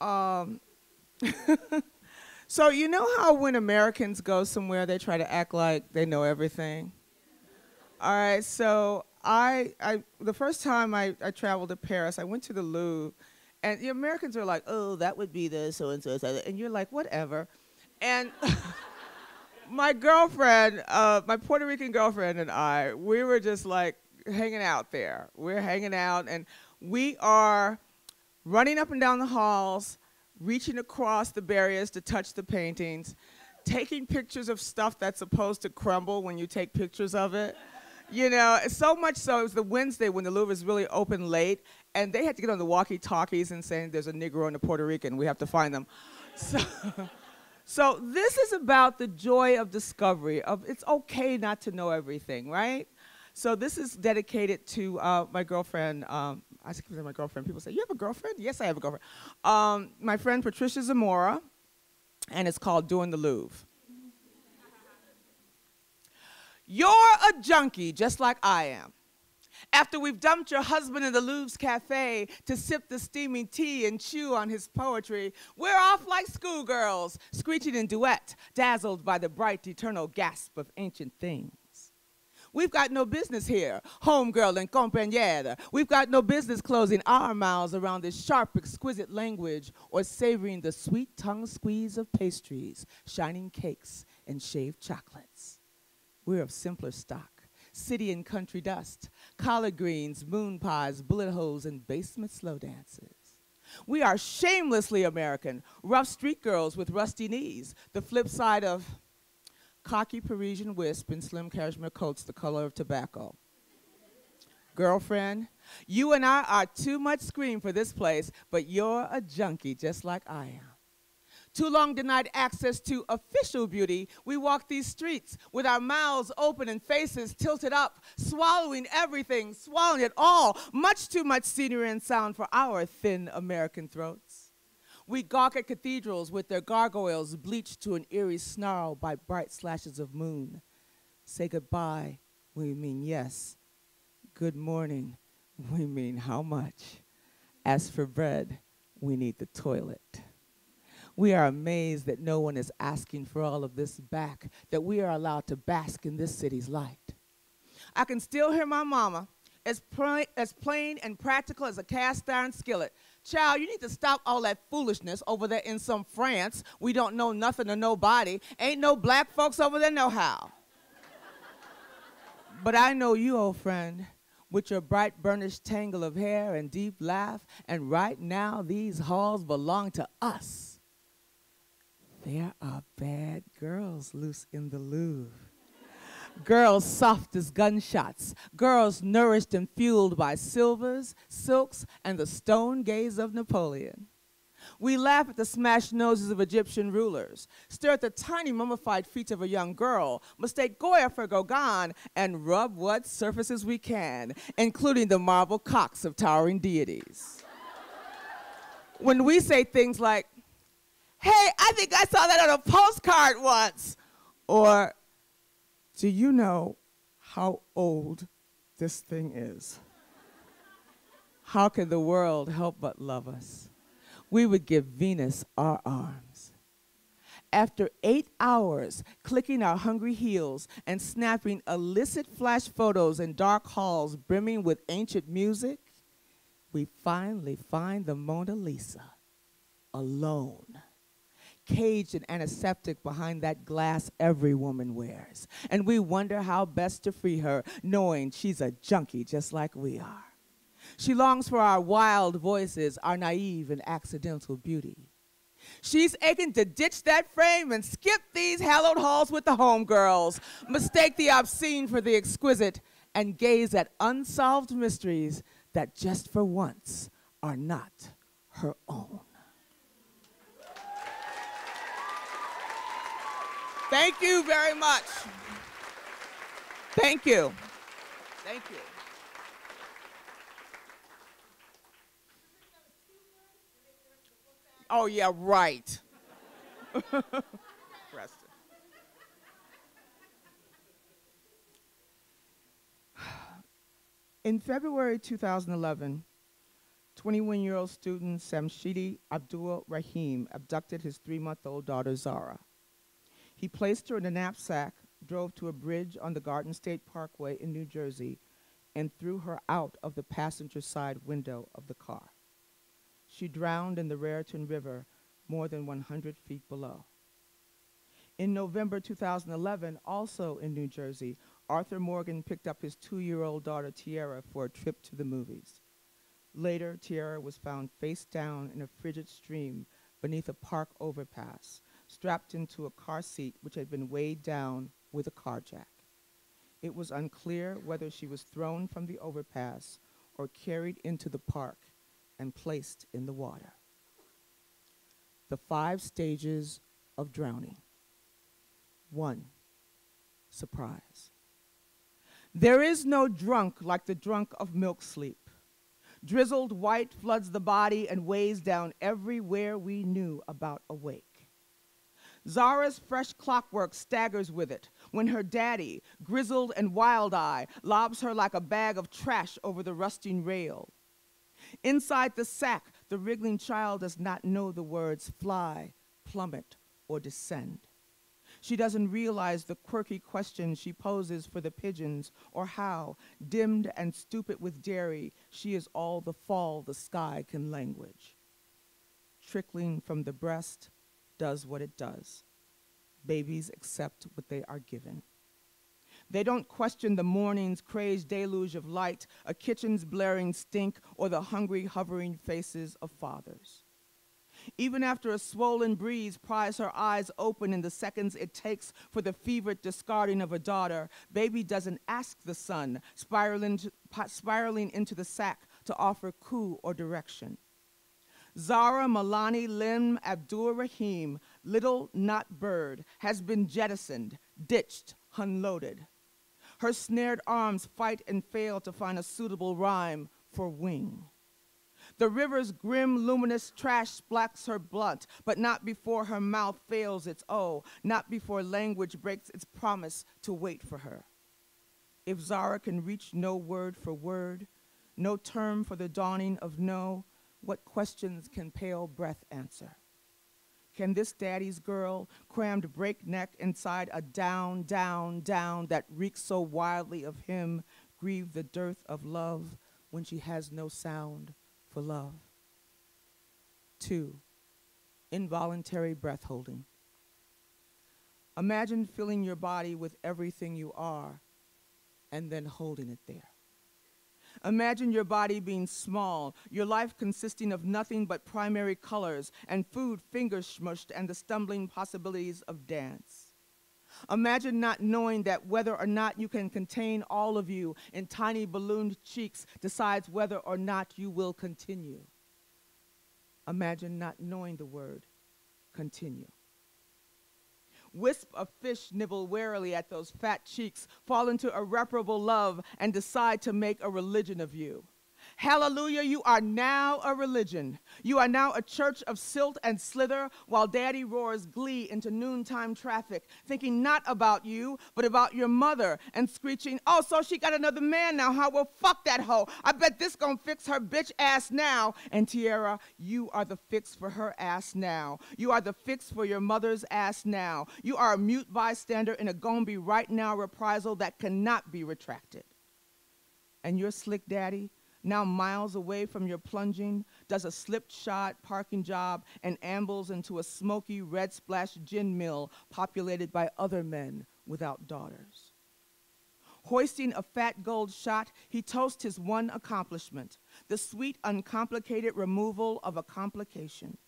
Um, so you know how when Americans go somewhere, they try to act like they know everything? All right, so the first time I traveled to Paris, I went to the Louvre, and the Americans are like, oh, that would be the so-and-so, and you're like, whatever. And my girlfriend, my Puerto Rican girlfriend and I, we were just like hanging out there. We're hanging out, and we are running up and down the halls, reaching across the barriers to touch the paintings, taking pictures of stuff that's supposed to crumble when you take pictures of it. You know, so much so, it was the Wednesday when the Louvre was really open late, and they had to get on the walkie-talkies and saying, there's a Negro and a Puerto Rican, we have to find them. So this is about the joy of discovery, of it's okay not to know everything, right? So this is dedicated to my girlfriend. I consider my girlfriend. People say, you have a girlfriend? Yes, I have a girlfriend. My friend Patricia Zamora, and it's called Doing the Louvre. You're a junkie just like I am. After we've dumped your husband in the Louvre's cafe to sip the steaming tea and chew on his poetry, we're off like schoolgirls, screeching in duet, dazzled by the bright eternal gasp of ancient things. We've got no business here, homegirl and compañera. We've got no business closing our mouths around this sharp, exquisite language or savoring the sweet tongue squeeze of pastries, shining cakes, and shaved chocolates. We're of simpler stock, city and country dust, collard greens, moon pies, bullet holes, and basement slow dances. We are shamelessly American, rough street girls with rusty knees, the flip side of cocky Parisian wisp and slim cashmere coats the color of tobacco. Girlfriend, you and I are too much scream for this place, but you're a junkie just like I am. Too long denied access to official beauty, we walk these streets with our mouths open and faces tilted up, swallowing everything, swallowing it all, much too much scenery and sound for our thin American throats. We gawk at cathedrals with their gargoyles bleached to an eerie snarl by bright slashes of moon. Say goodbye, we mean yes. Good morning, we mean how much. As for bread, we need the toilet. We are amazed that no one is asking for all of this back, that we are allowed to bask in this city's light. I can still hear my mama, as plain and practical as a cast iron skillet. Child, you need to stop all that foolishness over there in some France. We don't know nothing or nobody. Ain't no black folks over there no how. But I know you, old friend, with your bright burnished tangle of hair and deep laugh, and right now these halls belong to us. There are bad girls loose in the Louvre. Girls soft as gunshots. Girls nourished and fueled by silvers, silks, and the stone gaze of Napoleon. We laugh at the smashed noses of Egyptian rulers, stare at the tiny mummified feet of a young girl, mistake Goya for Gauguin, and rub what surfaces we can, including the marble cocks of towering deities. When we say things like, hey, I think I saw that on a postcard once. Or, do you know how old this thing is? How can the world help but love us? We would give Venus our arms. After 8 hours clicking our hungry heels and snapping illicit flash photos in dark halls brimming with ancient music, we finally find the Mona Lisa alone, caged and antiseptic behind that glass every woman wears. And we wonder how best to free her, knowing she's a junkie just like we are. She longs for our wild voices, our naive and accidental beauty. She's aching to ditch that frame and skip these hallowed halls with the homegirls, mistake the obscene for the exquisite, and gaze at unsolved mysteries that just for once are not her own. Thank you very much. Thank you. Thank you. Oh, yeah, right. Preston. In February 2011, 21-year-old student Samshidi Abdul Rahim abducted his 3-month-old daughter Zara. He placed her in a knapsack, drove to a bridge on the Garden State Parkway in New Jersey, and threw her out of the passenger side window of the car. She drowned in the Raritan River more than 100 feet below. In November 2011, also in New Jersey, Arthur Morgan picked up his 2-year-old daughter Tiara for a trip to the movies. Later, Tiara was found face down in a frigid stream beneath a park overpass, strapped into a car seat which had been weighed down with a car jack. It was unclear whether she was thrown from the overpass or carried into the park and placed in the water. The 5 stages of drowning. 1, surprise. There is no drunk like the drunk of milk sleep. Drizzled white floods the body and weighs down everywhere we knew about awake. Zara's fresh clockwork staggers with it when her daddy, grizzled and wild-eyed, lobs her like a bag of trash over the rusting rail. Inside the sack, the wriggling child does not know the words fly, plummet, or descend. She doesn't realize the quirky questions she poses for the pigeons, or how, dimmed and stupid with dairy, she is all the fall the sky can language. Trickling from the breast does what it does. Babies accept what they are given. They don't question the morning's crazed deluge of light, a kitchen's blaring stink, or the hungry, hovering faces of fathers. Even after a swollen breeze pries her eyes open in the seconds it takes for the fevered discarding of a daughter, baby doesn't ask the sun, spiraling into the sack to offer coup or direction. Zara Malani Lim Abdur Rahim, little not bird, has been jettisoned, ditched, unloaded. Her snared arms fight and fail to find a suitable rhyme for wing. The river's grim, luminous trash splacks her blunt, but not before her mouth fails its O, not before language breaks its promise to wait for her. If Zara can reach no word for word, no term for the dawning of no, what questions can pale breath answer? Can this daddy's girl, crammed breakneck inside a down, down, down that reeks so wildly of him, grieve the dearth of love when she has no sound for love? 2, involuntary breath holding. Imagine filling your body with everything you are and then holding it there. Imagine your body being small, your life consisting of nothing but primary colors and food fingers smushed and the stumbling possibilities of dance. Imagine not knowing that whether or not you can contain all of you in tiny ballooned cheeks decides whether or not you will continue. Imagine not knowing the word continue. Wisp of fish nibble warily at those fat cheeks, fall into irreparable love, and decide to make a religion of you. Hallelujah, you are now a religion. You are now a church of silt and slither while daddy roars glee into noontime traffic, thinking not about you, but about your mother, and screeching, oh, so she got another man now, huh? Well, fuck that hoe. I bet this gonna fix her bitch ass now. And Tiara, you are the fix for her ass now. You are the fix for your mother's ass now. You are a mute bystander in a gonna be right now reprisal that cannot be retracted. And your slick daddy, now miles away from your plunging, does a slip-shod parking job and ambles into a smoky red-splashed gin mill populated by other men without daughters. Hoisting a fat gold shot, he toasts his one accomplishment, the sweet, uncomplicated removal of a complication.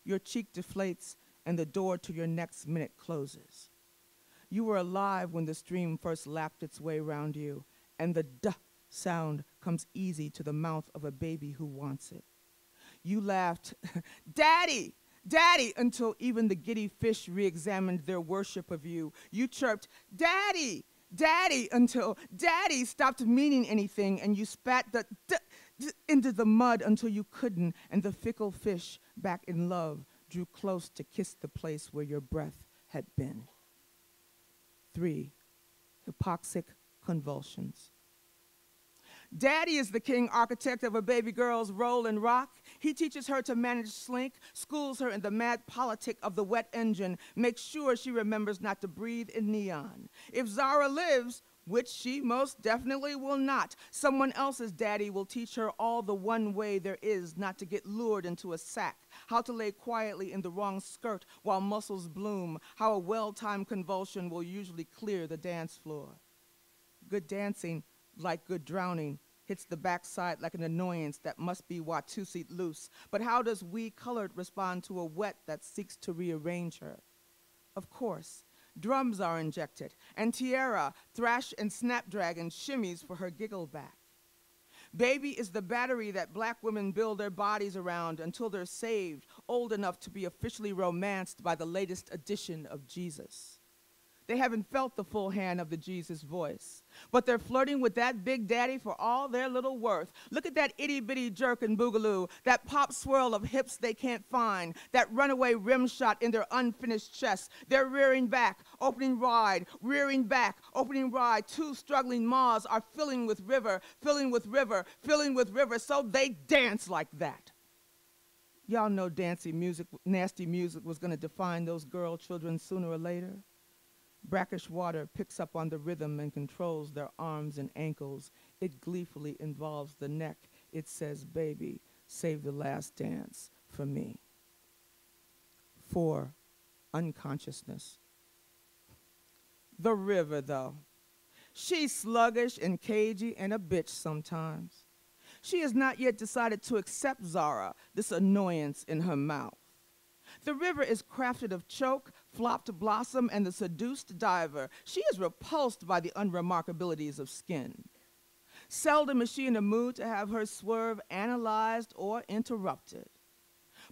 Your cheek deflates and the door to your next minute closes. You were alive when the stream first lapped its way round you, and the duh sound comes easy to the mouth of a baby who wants it. You laughed, Daddy, Daddy, until even the giddy fish re-examined their worship of you. You chirped, Daddy, Daddy, until Daddy stopped meaning anything, and you spat the into the mud until you couldn't, and the fickle fish, back in love, drew close to kiss the place where your breath had been. 3, hypoxic convulsions. Daddy is the king architect of a baby girl's roll and rock. He teaches her to manage slink, schools her in the mad politic of the wet engine, makes sure she remembers not to breathe in neon. If Zara lives, which she most definitely will not, someone else's daddy will teach her all the one way there is not to get lured into a sack, how to lay quietly in the wrong skirt while muscles bloom, how a well-timed convulsion will usually clear the dance floor. Good dancing, like good drowning, hits the backside like an annoyance that must be Watusi loose. But how does we colored respond to a wet that seeks to rearrange her? Of course, drums are injected, and Tierra, thrash and snapdragon shimmies for her giggle back. Baby is the battery that black women build their bodies around until they're saved, old enough to be officially romanced by the latest edition of Jesus. They haven't felt the full hand of the Jesus voice, but they're flirting with that big daddy for all their little worth. Look at that itty-bitty jerk and boogaloo, that pop swirl of hips they can't find, that runaway rim shot in their unfinished chest. They're rearing back, opening wide, rearing back, opening wide. Two struggling maws are filling with river, filling with river, filling with river, so they dance like that. Y'all know dancing music, nasty music was gonna define those girl children sooner or later. Brackish water picks up on the rhythm and controls their arms and ankles. It gleefully involves the neck. It says, baby, save the last dance for me. 4, unconsciousness. The river, though. She's sluggish and cagey and a bitch sometimes. She has not yet decided to accept Zara, this annoyance in her mouth. The river is crafted of choke, flopped blossom, and the seduced diver. She is repulsed by the unremarkabilities of skin. Seldom is she in a mood to have her swerve analyzed or interrupted.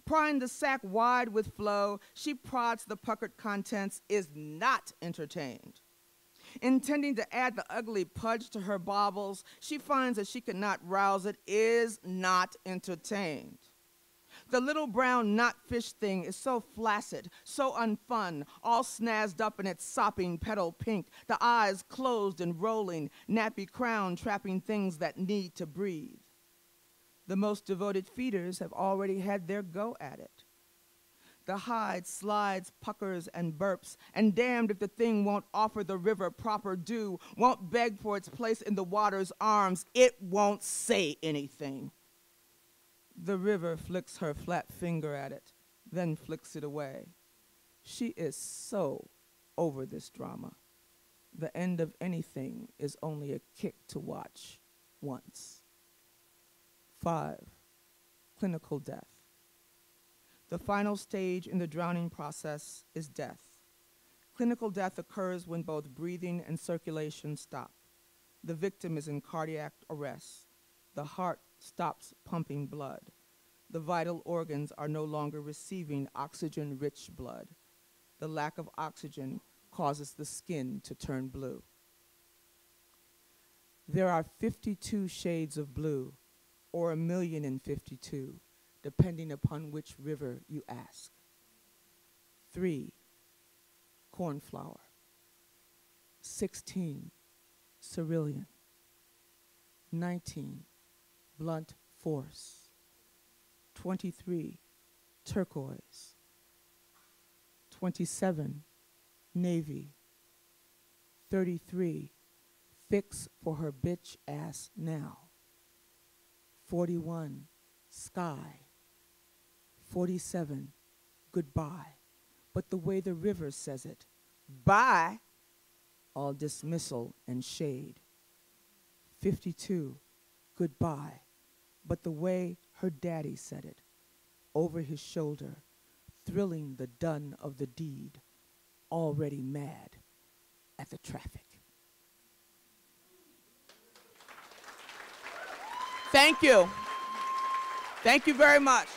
Prying the sack wide with flow, she prods the puckered contents, is not entertained. Intending to add the ugly pudge to her baubles, she finds that she cannot rouse it, is not entertained. The little brown knotfish thing is so flaccid, so unfun, all snazzed up in its sopping petal pink, the eyes closed and rolling, nappy crown trapping things that need to breathe. The most devoted feeders have already had their go at it. The hide slides, puckers, and burps, and damned if the thing won't offer the river proper due, won't beg for its place in the water's arms, it won't say anything. The river flicks her flat finger at it, then flicks it away. She is so over this drama. The end of anything is only a kick to watch once. 5, clinical death. The final stage in the drowning process is death. Clinical death occurs when both breathing and circulation stop. The victim is in cardiac arrest. The heart stops pumping blood. The vital organs are no longer receiving oxygen-rich blood. The lack of oxygen causes the skin to turn blue. There are 52 shades of blue, or 1,052,000, depending upon which river you ask. 3, cornflower. 16, cerulean. 19, blunt force. 23, turquoise. 27, navy. 33, fix for her bitch ass now. 41, sky. 47, goodbye. But the way the river says it, bye, all dismissal and shade. 52, goodbye. But the way her daddy said it, over his shoulder, thrilling the done of the deed, already mad at the traffic. Thank you. Thank you very much.